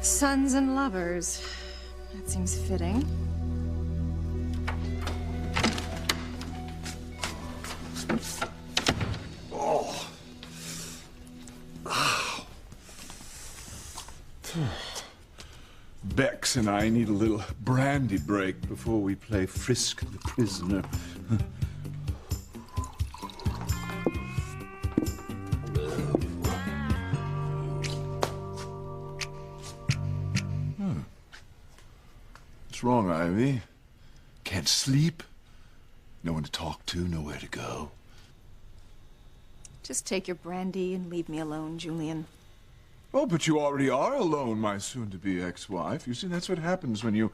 Sons and lovers. That seems fitting. Oh. Ow. Bex and I need a little brandy break before we play Frisk the Prisoner. What's wrong, Ivy? Can't sleep? No one to talk to, nowhere to go. Just take your brandy and leave me alone, Julian. Oh, but you already are alone, my soon-to-be ex-wife. You see, that's what happens when you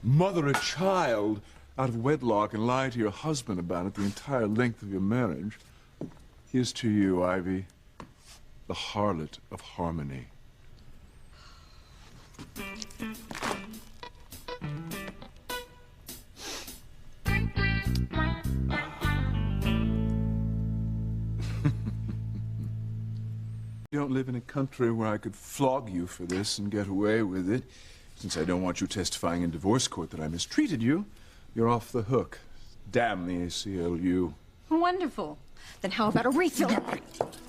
mother a child out of wedlock and lie to your husband about it the entire length of your marriage. Here's to you, Ivy, the harlot of harmony. You don't live in a country where I could flog you for this and get away with it. Since I don't want you testifying in divorce court that I mistreated you, you're off the hook. Damn the ACLU. Wonderful. Then how about a refill?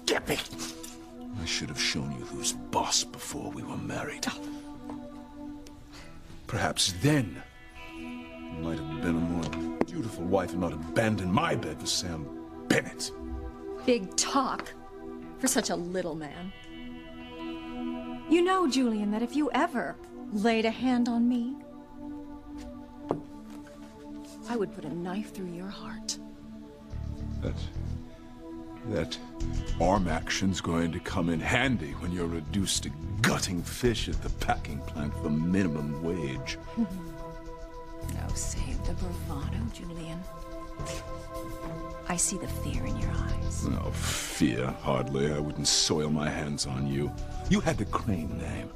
Get me! I should have shown you who's boss before we were married. Perhaps then you might have been a more beautiful wife and not abandoned my bed for Sam Bennett. Big talk for such a little man. You know, Julian, that if you ever laid a hand on me, I would put a knife through your heart. That arm action's going to come in handy when you're reduced to gutting fish at the packing plant for minimum wage. Oh, save the bravado, Julian. I see the fear in your eyes. No, fear, hardly. I wouldn't soil my hands on you. You had the Crane name.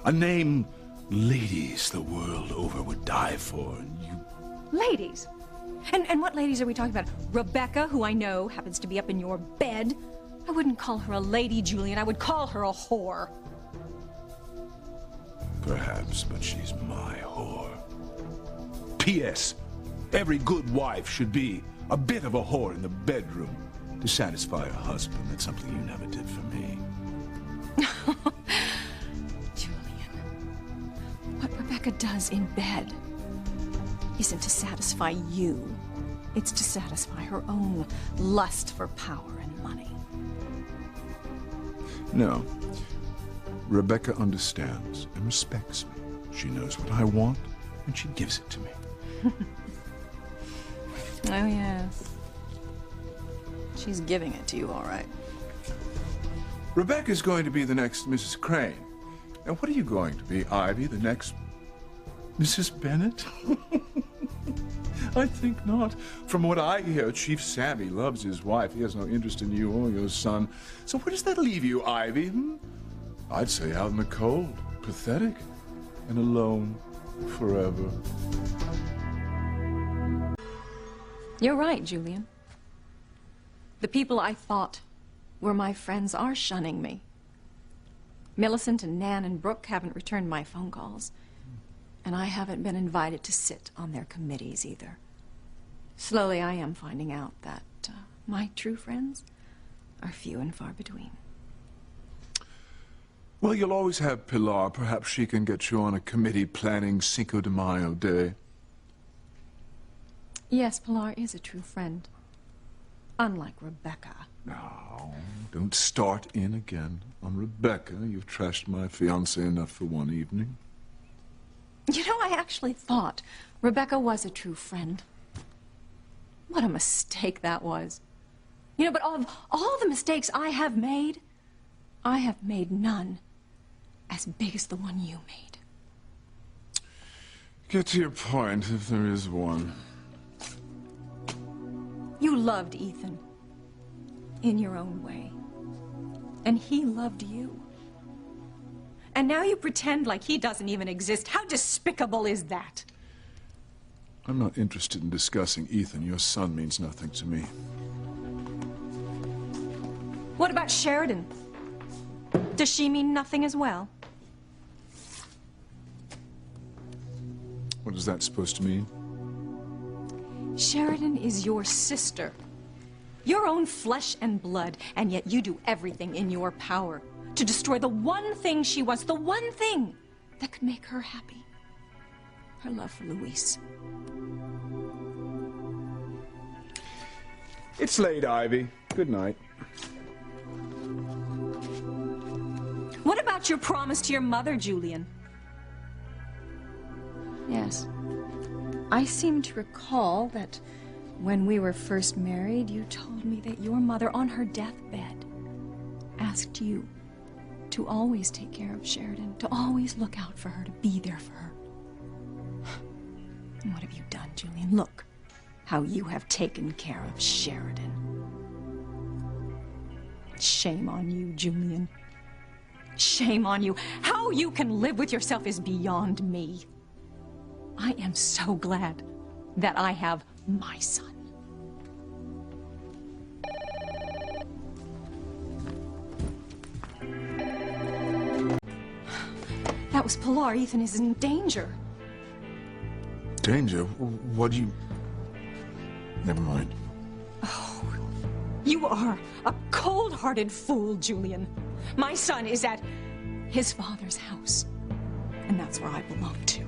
A name ladies the world over would die for, and you... Ladies? And what ladies are we talking about? Rebecca, who I know happens to be up in your bed? I wouldn't call her a lady, Julian. I would call her a whore. Perhaps, but she's my whore. P.S. Every good wife should be a bit of a whore in the bedroom to satisfy her husband. That's something you never did for me. Julian, what Rebecca does in bed isn't to satisfy you. It's to satisfy her own lust for power and money. No. Rebecca understands and respects me. She knows what I want, and she gives it to me. Oh, yes. She's giving it to you, all right. Rebecca's going to be the next Mrs. Crane. And what are you going to be, Ivy, the next Mrs. Bennett? I think not. From what I hear, Chief Sammy loves his wife. He has no interest in you or your son. So where does that leave you, Ivy? Hmm? I'd say out in the cold, pathetic, and alone forever. You're right, Julian. The people I thought were my friends are shunning me. Millicent and Nan and Brooke haven't returned my phone calls. And I haven't been invited to sit on their committees either. Slowly I am finding out that my true friends are few and far between. Well, you'll always have Pilar. Perhaps she can get you on a committee planning Cinco de Mayo Day. Yes, Pilar is a true friend. Unlike Rebecca. No, don't start in again on Rebecca. You've trashed my fiancé enough for one evening. You know, I actually thought Rebecca was a true friend. What a mistake that was. You know, but of all the mistakes I have made none as big as the one you made. Get to your point, if there is one. You loved Ethan in your own way, and he loved you. And now you pretend like he doesn't even exist. How despicable is that? I'm not interested in discussing Ethan. Your son means nothing to me. What about Sheridan? Does she mean nothing as well? What is that supposed to mean? Sheridan is your sister. Your own flesh and blood, and yet you do everything in your power to destroy the one thing she wants, the one thing that could make her happy. Her love for Luis. It's late, Ivy. Good night. What about your promise to your mother, Julian? Yes. I seem to recall that when we were first married, you told me that your mother, on her deathbed, asked you to always take care of Sheridan, to always look out for her, to be there for her. And what have you done, Julian? Look how you have taken care of Sheridan. Shame on you, Julian. Shame on you. How you can live with yourself is beyond me. I am so glad that I have my son. That was Pilar. Ethan is in danger. Danger? What do you... Never mind. Oh, you are a cold-hearted fool, Julian. My son is at his father's house, and that's where I belong to.